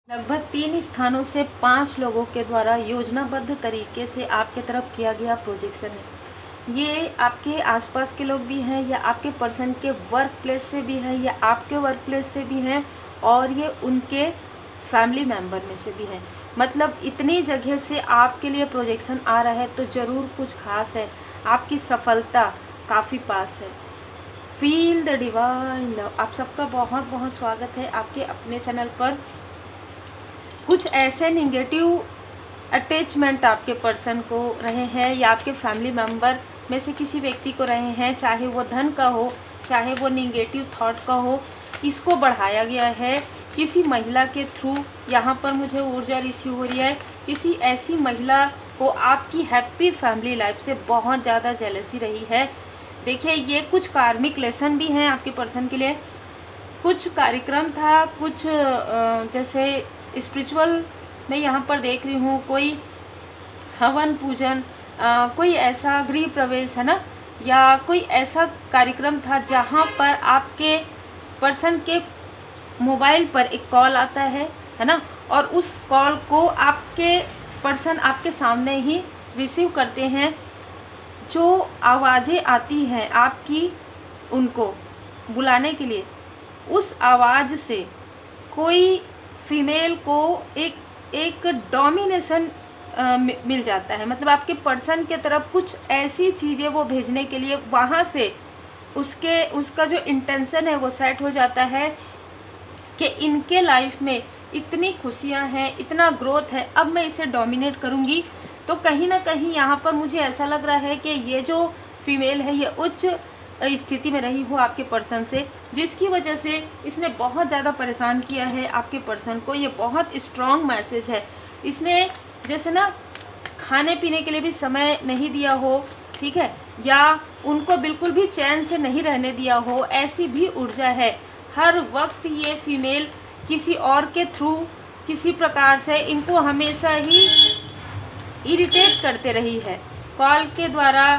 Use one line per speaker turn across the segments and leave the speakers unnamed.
लगभग 3 स्थानों से 5 लोगों के द्वारा योजनाबद्ध तरीके से आपके तरफ किया गया प्रोजेक्शन है। ये आपके आसपास के लोग भी हैं या आपके पर्सन के वर्क प्लेस से भी हैं या आपके वर्क प्लेस से भी हैं और ये उनके फैमिली मेम्बर में से भी हैं। मतलब इतनी जगह से आपके लिए प्रोजेक्शन आ रहा है तो ज़रूर कुछ खास है, आपकी सफलता काफ़ी पास है। Feel the divine love. आप सबका बहुत बहुत स्वागत है आपके अपने चैनल पर। कुछ ऐसे निगेटिव अटैचमेंट आपके पर्सन को रहे हैं या आपके फैमिली मेम्बर में से किसी व्यक्ति को रहे हैं, चाहे वो धन का हो, चाहे वो निगेटिव थॉट का हो, इसको बढ़ाया गया है किसी महिला के थ्रू। यहाँ पर मुझे ऊर्जा रिसीव हो रही है किसी ऐसी महिला को आपकी हैप्पी फैमिली लाइफ से बहुत ज़्यादा जेलसी रही है। देखिए, ये कुछ कार्मिक लेसन भी हैं आपके पर्सन के लिए। कुछ कार्यक्रम था, कुछ जैसे स्पिरिचुअल मैं यहाँ पर देख रही हूँ, कोई हवन पूजन, कोई ऐसा गृह प्रवेश है ना, या कोई ऐसा कार्यक्रम था जहाँ पर आपके पर्सन के मोबाइल पर एक कॉल आता है ना, और उस कॉल को आपके पर्सन आपके सामने ही रिसीव करते हैं। जो आवाज़ें आती हैं आपकी उनको बुलाने के लिए, उस आवाज़ से कोई फीमेल को एक डोमिनेशन मिल जाता है। मतलब आपके पर्सन के तरफ कुछ ऐसी चीज़ें वो भेजने के लिए वहाँ से उसका जो इंटेंशन है वो सेट हो जाता है कि इनके लाइफ में इतनी खुशियाँ हैं, इतना ग्रोथ है, अब मैं इसे डोमिनेट करूँगी। तो कहीं ना कहीं यहाँ पर मुझे ऐसा लग रहा है कि ये जो फीमेल है ये उच्च स्थिति में रही हो आपके पर्सन से, जिसकी वजह से इसने बहुत ज़्यादा परेशान किया है आपके पर्सन को। ये बहुत स्ट्रॉन्ग मैसेज है। इसने जैसे ना खाने पीने के लिए भी समय नहीं दिया हो, ठीक है, या उनको बिल्कुल भी चैन से नहीं रहने दिया हो, ऐसी भी ऊर्जा है। हर वक्त ये फीमेल किसी और के थ्रू किसी प्रकार से इनको हमेशा ही इरिटेट करते रही है, कॉल के द्वारा,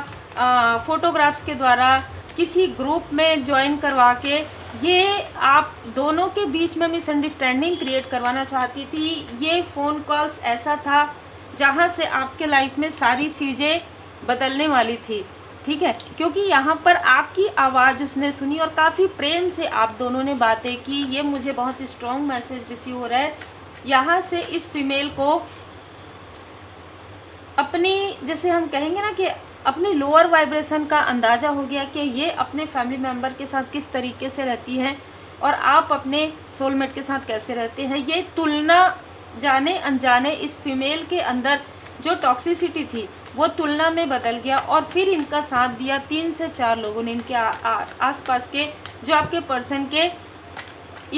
फोटोग्राफ्स के द्वारा, किसी ग्रुप में ज्वाइन करवा के ये आप दोनों के बीच में मिसअंडरस्टैंडिंग क्रिएट करवाना चाहती थी। ये फ़ोन कॉल्स ऐसा था जहाँ से आपके लाइफ में सारी चीज़ें बदलने वाली थी, ठीक है, क्योंकि यहाँ पर आपकी आवाज़ उसने सुनी और काफ़ी प्रेम से आप दोनों ने बातें की। ये मुझे बहुत स्ट्रॉन्ग मैसेज रिसीव हो रहा है। यहाँ से इस फीमेल को अपनी, जैसे हम कहेंगे ना कि अपनी लोअर वाइब्रेशन का अंदाज़ा हो गया कि ये अपने फैमिली मेम्बर के साथ किस तरीके से रहती हैं और आप अपने सोलमेट के साथ कैसे रहते हैं। ये तुलना जाने अनजाने इस फीमेल के अंदर जो टॉक्सिसिटी थी वो तुलना में बदल गया और फिर इनका साथ दिया 3 से 4 लोगों ने। इनके आसपास के जो आपके पर्सन के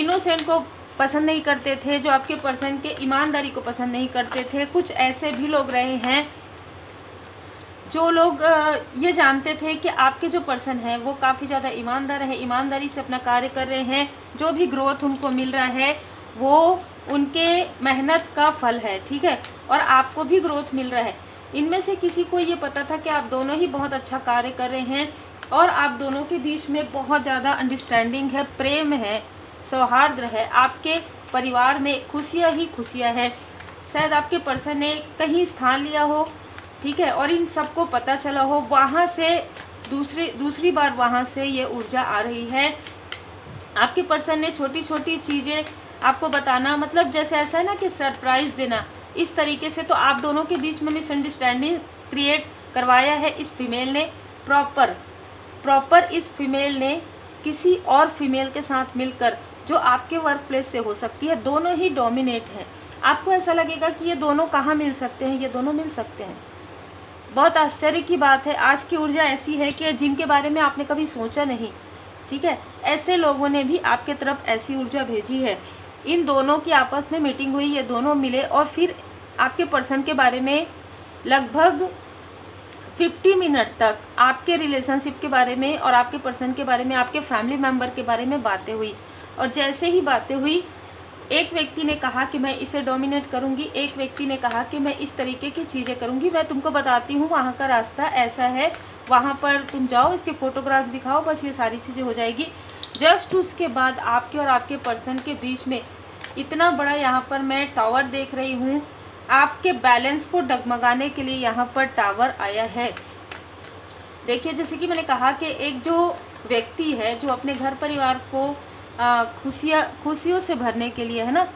इनोसेंट को पसंद नहीं करते थे, जो आपके पर्सन के ईमानदारी को पसंद नहीं करते थे। कुछ ऐसे भी लोग रहे हैं जो लोग ये जानते थे कि आपके जो पर्सन है वो काफ़ी ज़्यादा ईमानदार है, ईमानदारी से अपना कार्य कर रहे हैं, जो भी ग्रोथ उनको मिल रहा है वो उनके मेहनत का फल है, ठीक है, और आपको भी ग्रोथ मिल रहा है। इनमें से किसी को ये पता था कि आप दोनों ही बहुत अच्छा कार्य कर रहे हैं और आप दोनों के बीच में बहुत ज़्यादा अंडरस्टैंडिंग है, प्रेम है, सौहार्द है, आपके परिवार में खुशियाँ ही खुशियाँ है। शायद आपके पर्सन ने कहीं स्थान लिया हो, ठीक है, और इन सबको पता चला हो, वहाँ से दूसरी बार वहाँ से ये ऊर्जा आ रही है। आपके पर्सन ने छोटी छोटी चीज़ें आपको बताना, मतलब जैसे ऐसा है ना कि सरप्राइज़ देना, इस तरीके से तो आप दोनों के बीच में मिसअंडरस्टैंडिंग क्रिएट करवाया है इस फीमेल ने। प्रॉपर इस फीमेल ने किसी और फीमेल के साथ मिलकर, जो आपके वर्क प्लेस से हो सकती है, दोनों ही डोमिनेट हैं। आपको ऐसा लगेगा कि ये दोनों कहाँ मिल सकते हैं, ये दोनों मिल सकते हैं। बहुत आश्चर्य की बात है, आज की ऊर्जा ऐसी है कि जिनके बारे में आपने कभी सोचा नहीं, ठीक है, ऐसे लोगों ने भी आपके तरफ ऐसी ऊर्जा भेजी है। इन दोनों की आपस में मीटिंग हुई, ये दोनों मिले और फिर आपके पर्सन के बारे में लगभग 50 मिनट तक आपके रिलेशनशिप के बारे में और आपके पर्सन के बारे में, आपके फैमिली मेम्बर के बारे में बातें हुई। और जैसे ही बातें हुई, एक व्यक्ति ने कहा कि मैं इसे डोमिनेट करूंगी, एक व्यक्ति ने कहा कि मैं इस तरीके की चीज़ें करूंगी, मैं तुमको बताती हूँ वहाँ का रास्ता ऐसा है, वहाँ पर तुम जाओ, इसके फ़ोटोग्राफ दिखाओ, बस ये सारी चीज़ें हो जाएगी। जस्ट उसके बाद आपके और आपके पर्सन के बीच में इतना बड़ा यहाँ पर मैं टावर देख रही हूँ। आपके बैलेंस को डगमगाने के लिए यहाँ पर टावर आया है। देखिए, जैसे कि मैंने कहा कि एक जो व्यक्ति है जो अपने घर परिवार को खुशियों से भरने के लिए, है ना,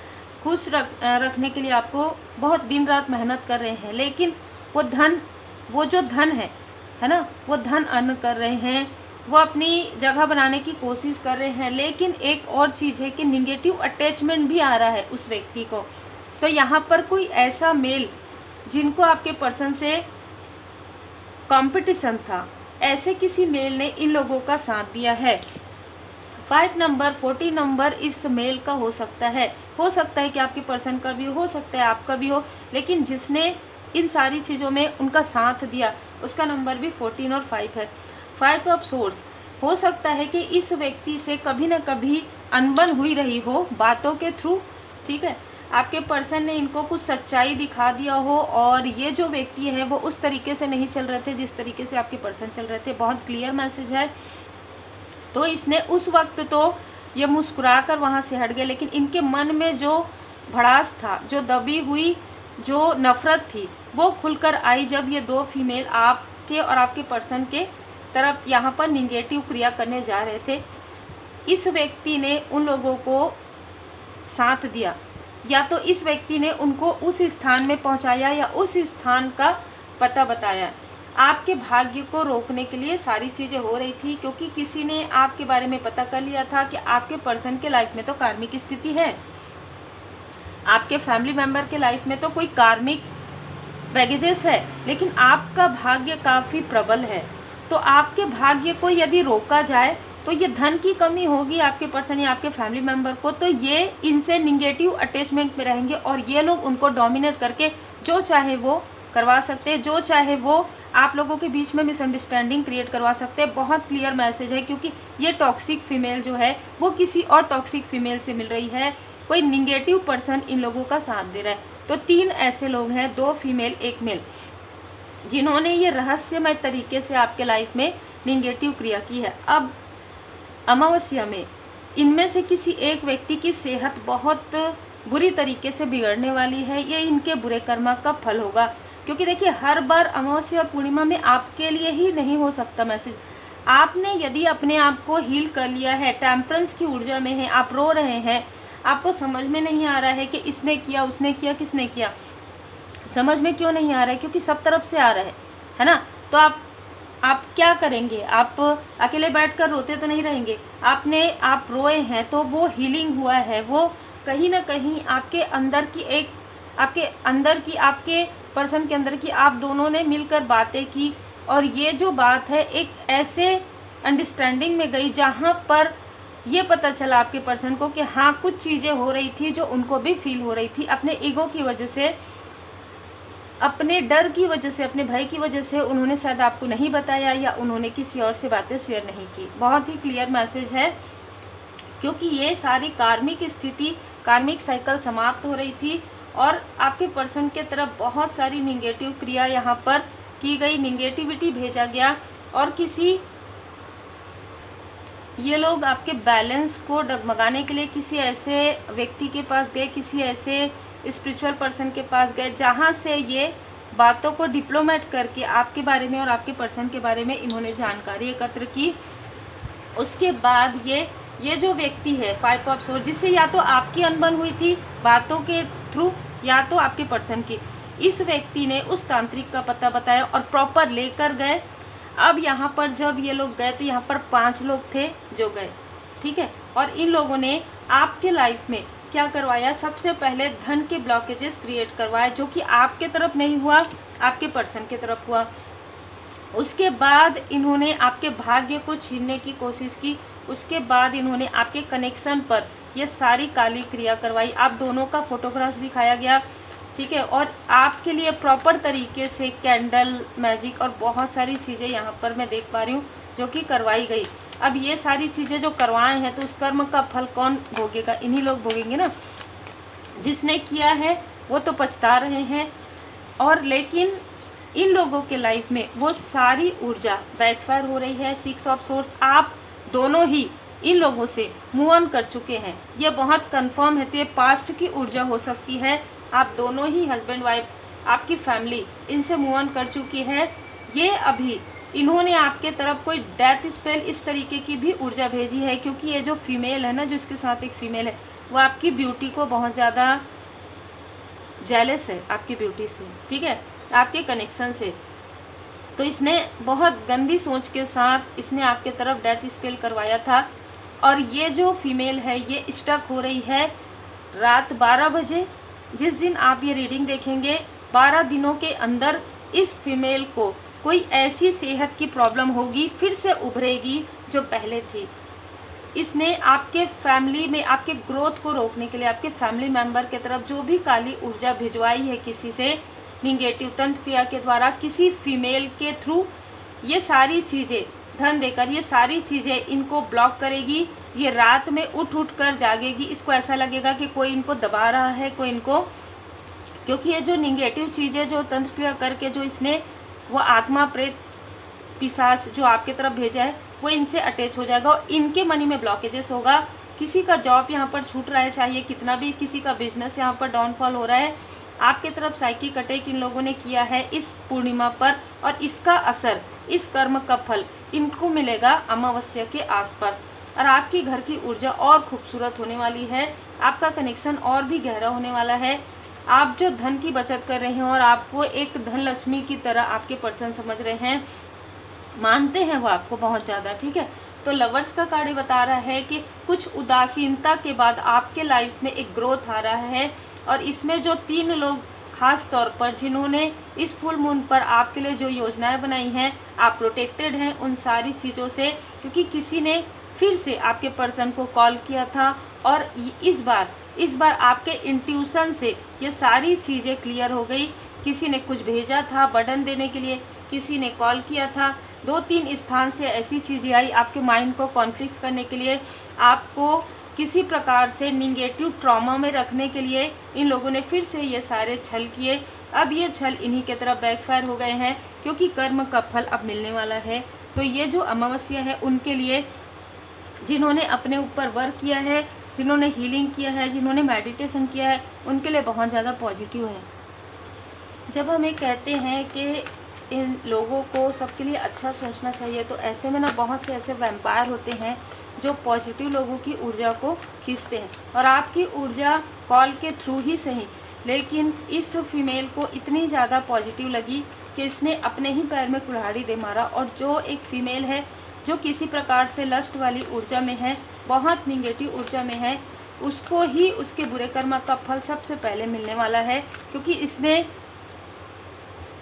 खुश रखने के लिए आपको बहुत दिन रात मेहनत कर रहे हैं, लेकिन वो जो धन है ना, वो धन अर्न कर रहे हैं, वो अपनी जगह बनाने की कोशिश कर रहे हैं, लेकिन एक और चीज़ है कि निगेटिव अटैचमेंट भी आ रहा है उस व्यक्ति को। तो यहाँ पर कोई ऐसा मेल जिनको आपके पर्सन से कंपटीशन था, ऐसे किसी मेल ने इन लोगों का साथ दिया है। 5 नंबर 40 नंबर इस मेल का हो सकता है कि आपके पर्सन का भी हो सकता है, आपका भी हो, लेकिन जिसने इन सारी चीज़ों में उनका साथ दिया उसका नंबर भी 14 और 5 है। 5 ऑफ सोर्स हो सकता है कि इस व्यक्ति से कभी ना कभी अनबन हुई रही हो बातों के थ्रू, ठीक है। आपके पर्सन ने इनको कुछ सच्चाई दिखा दिया हो और ये जो व्यक्ति है वो उस तरीके से नहीं चल रहे थे जिस तरीके से आपके पर्सन चल रहे थे। बहुत क्लियर मैसेज है। तो इसने उस वक्त तो ये मुस्कुरा कर वहाँ से हट गए, लेकिन इनके मन में जो भड़ास था, जो दबी हुई जो नफ़रत थी, वो खुलकर आई जब ये 2 फीमेल आपके और आपके पर्सन के तरफ यहाँ पर निगेटिव क्रिया करने जा रहे थे। इस व्यक्ति ने उन लोगों को साथ दिया, या तो इस व्यक्ति ने उनको उस स्थान में पहुँचाया या उस स्थान का पता बताया। आपके भाग्य को रोकने के लिए सारी चीज़ें हो रही थी, क्योंकि किसी ने आपके बारे में पता कर लिया था कि आपके पर्सन के लाइफ में तो कार्मिक स्थिति है, आपके फैमिली मेम्बर के लाइफ में तो कोई कार्मिक बैगेजेस है, लेकिन आपका भाग्य काफ़ी प्रबल है। तो आपके भाग्य को यदि रोका जाए तो ये धन की कमी होगी आपके पर्सन या आपके फैमिली मेम्बर को, तो ये इनसे निगेटिव अटैचमेंट में रहेंगे और ये लोग उनको डोमिनेट करके जो चाहे वो करवा सकते हैं, जो चाहे वो आप लोगों के बीच में मिसअंडरस्टैंडिंग क्रिएट करवा सकते हैं। बहुत क्लियर मैसेज है, क्योंकि ये टॉक्सिक फीमेल जो है वो किसी और टॉक्सिक फीमेल से मिल रही है, कोई निगेटिव पर्सन इन लोगों का साथ दे रहा है। तो 3 ऐसे लोग हैं, 2 फीमेल 1 मेल, जिन्होंने ये रहस्यमय तरीके से आपके लाइफ में निगेटिव क्रिया की है। अब अमावस्या में इनमें से किसी एक व्यक्ति की सेहत बहुत बुरी तरीके से बिगड़ने वाली है। ये इनके बुरे कर्म का फल होगा, क्योंकि देखिए हर बार अमावस्या और पूर्णिमा में आपके लिए ही नहीं हो सकता मैसेज। आपने यदि अपने आप को हील कर लिया है, टेम्परेंस की ऊर्जा में है, आप रो रहे हैं, आपको समझ में नहीं आ रहा है कि इसने किया, उसने किया, किसने किया, समझ में क्यों नहीं आ रहा है, क्योंकि सब तरफ से आ रहा है ना। तो आप क्या करेंगे? आप अकेले बैठकर रोते तो नहीं रहेंगे। आप रोए हैं तो वो हीलिंग हुआ है, वो कहीं ना कहीं आपके अंदर की आपके पर्सन के अंदर की आप दोनों ने मिलकर बातें की, और ये जो बात है एक ऐसे अंडरस्टैंडिंग में गई जहाँ पर ये पता चला आपके पर्सन को कि हाँ कुछ चीज़ें हो रही थी जो उनको भी फील हो रही थी। अपने ईगो की वजह से, अपने डर की वजह से, अपने भय की वजह से उन्होंने शायद आपको नहीं बताया या उन्होंने किसी और से बातें शेयर नहीं की। बहुत ही क्लियर मैसेज है, क्योंकि ये सारी कार्मिक स्थिति, कार्मिक साइकिल समाप्त हो रही थी और आपके पर्सन के तरफ बहुत सारी निगेटिव क्रिया यहाँ पर की गई, निगेटिविटी भेजा गया, और ये लोग आपके बैलेंस को डगमगाने के लिए किसी ऐसे व्यक्ति के पास गए, किसी ऐसे स्पिरिचुअल पर्सन के पास गए जहाँ से ये बातों को डिप्लोमेट करके आपके बारे में और आपके पर्सन के बारे में इन्होंने जानकारी एकत्र की। उसके बाद ये जो व्यक्ति है 5 ऑफ सोर्ड, जिससे या तो आपकी अनबन हुई थी बातों के थ्रू या तो आपके पर्सन की, इस व्यक्ति ने उस तांत्रिक का पता बताया और प्रॉपर लेकर गए। अब यहाँ पर जब ये लोग गए तो यहाँ पर 5 लोग थे जो गए, ठीक है, और इन लोगों ने आपके लाइफ में क्या करवाया? सबसे पहले धन के ब्लॉकेजेस क्रिएट करवाए, जो कि आपके तरफ नहीं हुआ, आपके पर्सन के तरफ हुआ। उसके बाद इन्होंने आपके भाग्य को छीनने की कोशिश की। उसके बाद इन्होंने आपके कनेक्शन पर ये सारी काली क्रिया करवाई। आप दोनों का फोटोग्राफ दिखाया गया, ठीक है, और आपके लिए प्रॉपर तरीके से कैंडल मैजिक और बहुत सारी चीज़ें यहाँ पर मैं देख पा रही हूँ जो कि करवाई गई। अब ये सारी चीज़ें जो करवाए हैं तो उस कर्म का फल कौन भोगेगा? इन्हीं लोग भोगेंगे ना। जिसने किया है वो तो पछता रहे हैं, और लेकिन इन लोगों के लाइफ में वो सारी ऊर्जा बैकफायर हो रही है। 6 ऑफ सोर्स, आप दोनों ही इन लोगों से मूव ऑन कर चुके हैं, ये बहुत कंफर्म है। तो ये पास्ट की ऊर्जा हो सकती है, आप दोनों ही हस्बैंड वाइफ, आपकी फैमिली इनसे मूव ऑन कर चुकी है। ये अभी इन्होंने आपके तरफ कोई डेथ स्पेल इस तरीके की भी ऊर्जा भेजी है, क्योंकि ये जो फीमेल है ना, जो इसके साथ एक फीमेल है, वो आपकी ब्यूटी को बहुत ज़्यादा जेलस है, आपकी ब्यूटी से, ठीक है, आपके कनेक्शन से। तो इसने बहुत गंदी सोच के साथ इसने आपके तरफ डेथ स्पेल करवाया था। और ये जो फीमेल है ये स्टक हो रही है रात 12 बजे। जिस दिन आप ये रीडिंग देखेंगे 12 दिनों के अंदर इस फीमेल को कोई ऐसी सेहत की प्रॉब्लम होगी, फिर से उभरेगी जो पहले थी। इसने आपके फैमिली में आपके ग्रोथ को रोकने के लिए आपके फैमिली मेंबर के तरफ जो भी काली ऊर्जा भिजवाई है किसी से निगेटिव तंत्र क्रिया के द्वारा, किसी फीमेल के थ्रू, ये सारी चीज़ें धन देकर ये सारी चीज़ें इनको ब्लॉक करेगी। ये रात में उठ कर जागेगी, इसको ऐसा लगेगा कि कोई इनको दबा रहा है, कोई इनको, क्योंकि ये जो निगेटिव चीज़ें जो तंत्र क्रिया करके जो इसने वो आत्मा प्रेत पिशाच जो आपके तरफ भेजा है वो इनसे अटैच हो जाएगा और इनके मनी में ब्लॉकेजेस होगा। किसी का जॉब यहाँ पर छूट रहा है, चाहिए कितना भी, किसी का बिजनेस यहाँ पर डाउनफॉल हो रहा है। आपके तरफ साइकिक अटैक इन लोगों ने किया है इस पूर्णिमा पर, और इसका असर, इस कर्म का फल इनको मिलेगा अमावस्या के आसपास। और आपकी घर की ऊर्जा और खूबसूरत होने वाली है, आपका कनेक्शन और भी गहरा होने वाला है। आप जो धन की बचत कर रहे हैं और आपको एक धन लक्ष्मी की तरह आपके पर्सन समझ रहे हैं, मानते हैं वो आपको बहुत ज़्यादा, ठीक है। तो लवर्स का कार्ड बता रहा है कि कुछ उदासीनता के बाद आपके लाइफ में एक ग्रोथ आ रहा है। और इसमें जो 3 लोग खास तौर पर जिन्होंने इस फुल मून पर आपके लिए जो योजनाएं बनाई हैं, आप प्रोटेक्टेड हैं उन सारी चीज़ों से, क्योंकि किसी ने फिर से आपके पर्सन को कॉल किया था और इस बार आपके इंट्यूशन से ये सारी चीज़ें क्लियर हो गई। किसी ने कुछ भेजा था बर्डन देने के लिए, किसी ने कॉल किया था, 2-3 स्थान से ऐसी चीज़ें आई आपके माइंड को कॉन्फ्लिक्ट करने के लिए, आपको किसी प्रकार से निगेटिव ट्रॉमा में रखने के लिए इन लोगों ने फिर से ये सारे छल किए। अब ये छल इन्हीं के तरफ बैकफायर हो गए हैं, क्योंकि कर्म का फल अब मिलने वाला है। तो ये जो अमावस्या है उनके लिए, जिन्होंने अपने ऊपर वर्क किया है, जिन्होंने हीलिंग किया है, जिन्होंने मेडिटेशन किया है, उनके लिए बहुत ज़्यादा पॉजिटिव है। जब हम ये कहते हैं कि इन लोगों को सबके लिए अच्छा सोचना चाहिए, तो ऐसे में ना बहुत से ऐसे वैम्पायर होते हैं जो पॉजिटिव लोगों की ऊर्जा को खींचते हैं। और आपकी ऊर्जा कॉल के थ्रू ही सही, लेकिन इस फीमेल को इतनी ज़्यादा पॉजिटिव लगी कि इसने अपने ही पैर में कुल्हाड़ी दे मारा। और जो एक फीमेल है जो किसी प्रकार से लस्ट वाली ऊर्जा में है, बहुत निगेटिव ऊर्जा में है, उसको ही उसके बुरे कर्म का फल सबसे पहले मिलने वाला है। क्योंकि इसने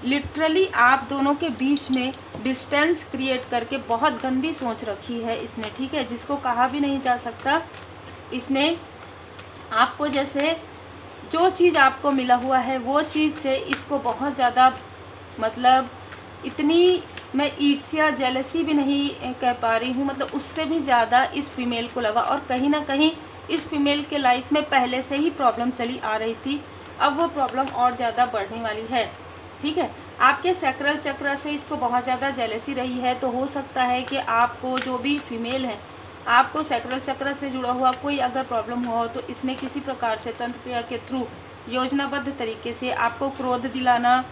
लिटरली आप दोनों के बीच में डिस्टेंस क्रिएट करके बहुत गंदी सोच रखी है इसने, ठीक है, जिसको कहा भी नहीं जा सकता। इसने आपको जैसे जो चीज़ आपको मिला हुआ है वो चीज़ से इसको बहुत ज़्यादा, मतलब इतनी मैं ईर्ष्या जेलसी भी नहीं कह पा रही हूँ, मतलब उससे भी ज़्यादा इस फीमेल को लगा। और कहीं ना कहीं इस फीमेल के लाइफ में पहले से ही प्रॉब्लम चली आ रही थी, अब वो प्रॉब्लम और ज़्यादा बढ़ने वाली है, ठीक है। आपके सैक्रल चक्र से इसको बहुत ज़्यादा जेलसी रही है। तो हो सकता है कि आपको जो भी फीमेल है, आपको सैक्रल चक्र से जुड़ा हुआ कोई अगर प्रॉब्लम हो तो इसने किसी प्रकार से तंत्र क्रिया के थ्रू योजनाबद्ध तरीके से आपको क्रोध दिलाना,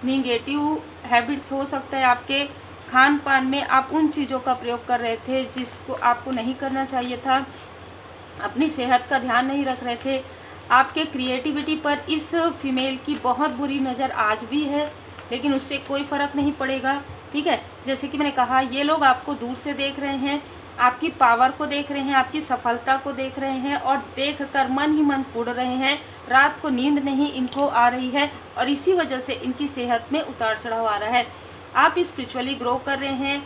निगेटिव हैबिट्स हो सकता है आपके खान पान में आप उन चीज़ों का प्रयोग कर रहे थे जिसको आपको नहीं करना चाहिए था, अपनी सेहत का ध्यान नहीं रख रहे थे। आपके क्रिएटिविटी पर इस फीमेल की बहुत बुरी नज़र आज भी है, लेकिन उससे कोई फ़र्क नहीं पड़ेगा, ठीक है। जैसे कि मैंने कहा, ये लोग आपको दूर से देख रहे हैं, आपकी पावर को देख रहे हैं, आपकी सफलता को देख रहे हैं, और देख कर मन ही मन कूद रहे हैं। रात को नींद नहीं इनको आ रही है, और इसी वजह से इनकी सेहत में उतार चढ़ाव आ रहा है। आप स्पिरिचुअली ग्रो कर रहे हैं,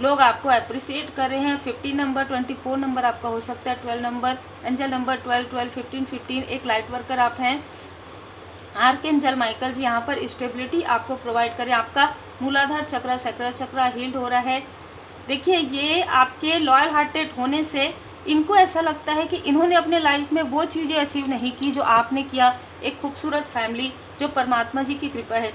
लोग आपको अप्रिसिएट कर रहे हैं। 50 नंबर, 24 नंबर आपका हो सकता है, 12 नंबर, एंजल नंबर 12, 12, 15, 15, एक लाइट वर्कर आप हैं। आर्कएंजल माइकल जी यहाँ पर स्टेबिलिटी आपको प्रोवाइड करें। आपका मूलाधार चक्र, सैक्रल चक्र हील्ड हो रहा है। देखिए, ये आपके लॉयल हार्टेड होने से इनको ऐसा लगता है कि इन्होंने अपने लाइफ में वो चीज़ें अचीव नहीं की जो आपने किया। एक खूबसूरत फैमिली जो परमात्मा जी की कृपा है।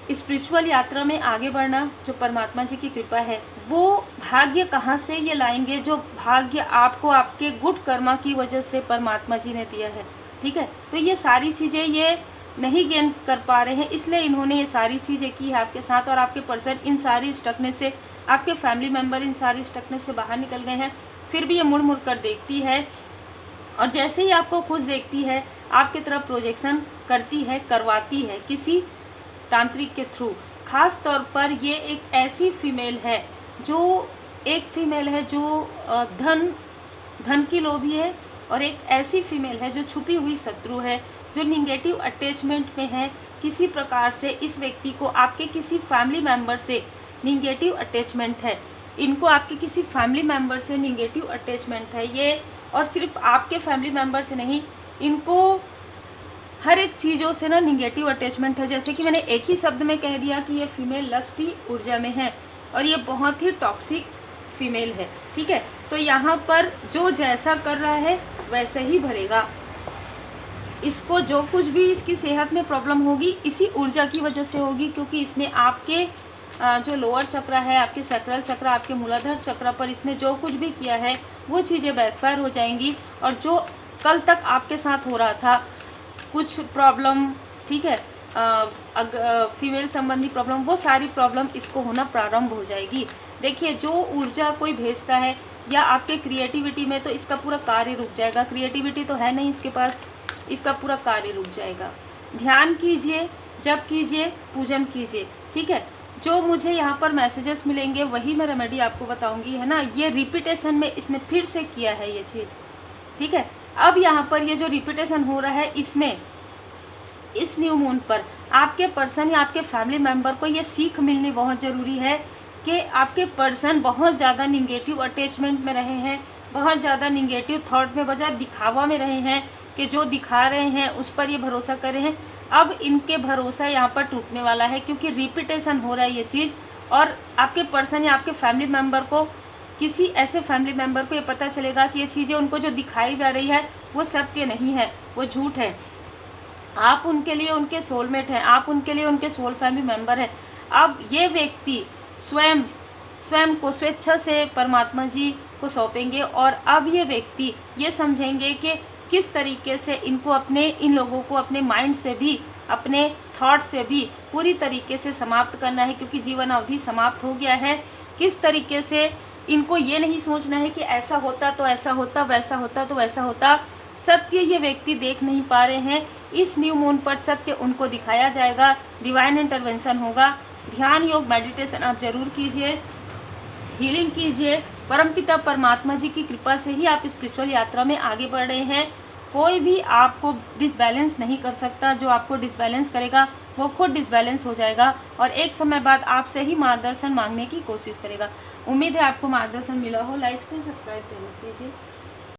स्पिरिचुअल यात्रा में आगे बढ़ना जो परमात्मा जी की कृपा है, वो भाग्य कहाँ से ये लाएंगे, जो भाग्य आपको आपके गुड कर्मा की वजह से परमात्मा जी ने दिया है। ठीक है, तो ये सारी चीज़ें ये नहीं गेन कर पा रहे हैं, इसलिए इन्होंने ये सारी चीज़ें की है आपके साथ, और आपके पर्सन इन सारी स्टकनेस से, आपके फैमिली मेम्बर इन सारी स्टकनेस से बाहर निकल गए हैं। फिर भी ये मुड़ मुड़ कर देखती है, और जैसे ही आपको खुश देखती है आपकी तरफ प्रोजेक्शन करती है, करवाती है किसी तांत्रिक के थ्रू। खास तौर पर ये एक ऐसी फीमेल है जो धन की लोभी है, और एक ऐसी फीमेल है जो छुपी हुई शत्रु है, जो निगेटिव अटैचमेंट में है। किसी प्रकार से इस व्यक्ति को आपके किसी फैमिली मेम्बर से निगेटिव अटैचमेंट है, इनको आपके किसी फैमिली मेम्बर से निगेटिव अटैचमेंट है ये, और सिर्फ आपके फैमिली मेम्बर से नहीं, इनको हर एक चीज़ों से ना निगेटिव अटैचमेंट है। जैसे कि मैंने एक ही शब्द में कह दिया कि ये फीमेल लस्टी ऊर्जा में है, और ये बहुत ही टॉक्सिक फीमेल है। ठीक है, तो यहाँ पर जो जैसा कर रहा है वैसे ही भरेगा। इसको जो कुछ भी इसकी सेहत में प्रॉब्लम होगी इसी ऊर्जा की वजह से होगी, क्योंकि इसने आपके जो लोअर चक्र है, आपके सैक्रल चक्र, आपके मूलाधार चक्र पर इसने जो कुछ भी किया है वो चीज़ें बैकफायर हो जाएंगी। और जो कल तक आपके साथ हो रहा था कुछ प्रॉब्लम, ठीक है, फीमेल संबंधी प्रॉब्लम, वो सारी प्रॉब्लम इसको होना प्रारंभ हो जाएगी। देखिए, जो ऊर्जा कोई भेजता है या आपके क्रिएटिविटी में, तो इसका पूरा कार्य रुक जाएगा। क्रिएटिविटी तो है नहीं इसके पास, इसका पूरा कार्य रुक जाएगा। ध्यान कीजिए, जप कीजिए, पूजन कीजिए। ठीक है, जो मुझे यहाँ पर मैसेजेस मिलेंगे वही मैं रेमेडी आपको बताऊंगी, है ना। ये रिपीटेशन में इसने फिर से किया है ये चीज़। ठीक है, अब यहाँ पर ये जो रिपीटेशन हो रहा है, इसमें इस न्यू मून पर आपके पर्सन या आपके फैमिली मेम्बर को ये सीख मिलनी बहुत ज़रूरी है कि आपके पर्सन बहुत ज़्यादा निगेटिव अटैचमेंट में रहे हैं, बहुत ज़्यादा निगेटिव थॉट में, बजाय दिखावा में रहे हैं कि जो दिखा रहे हैं उस पर ये भरोसा कर रहे हैं। अब इनके भरोसा यहाँ पर टूटने वाला है, क्योंकि रिपीटेशन हो रहा है ये चीज़, और आपके पर्सन या आपके फैमिली मेम्बर को, किसी ऐसे फैमिली मेम्बर को ये पता चलेगा कि ये चीज़ें उनको जो दिखाई जा रही है वो सत्य नहीं है, वो झूठ है। आप उनके लिए उनके सोलमेट हैं, आप उनके लिए उनके सोल फैमिली मेम्बर हैं। अब ये व्यक्ति स्वयं को स्वेच्छा से परमात्मा जी को सौंपेंगे, और अब ये व्यक्ति ये समझेंगे कि किस तरीके से इनको इन लोगों को अपने माइंड से भी, अपने थॉट से भी पूरी तरीके से समाप्त करना है, क्योंकि जीवन अवधि समाप्त हो गया है। किस तरीके से इनको ये नहीं सोचना है कि ऐसा होता तो ऐसा होता, वैसा होता तो वैसा होता। सत्य ये व्यक्ति देख नहीं पा रहे हैं। इस न्यू मून पर सत्य उनको दिखाया जाएगा, डिवाइन इंटरवेंशन होगा। ध्यान योग मेडिटेशन आप जरूर कीजिए, हीलिंग कीजिए। परमपिता परमात्मा जी की कृपा से ही आप स्पिरिचुअल यात्रा में आगे बढ़ रहे हैं। कोई भी आपको डिसबैलेंस नहीं कर सकता। जो आपको डिसबैलेंस करेगा वो खुद डिसबैलेंस हो जाएगा, और एक समय बाद आपसे ही मार्गदर्शन मांगने की कोशिश करेगा। उम्मीद है आपको मार्गदर्शन मिला हो। लाइक से सब्सक्राइब जरूर कीजिए।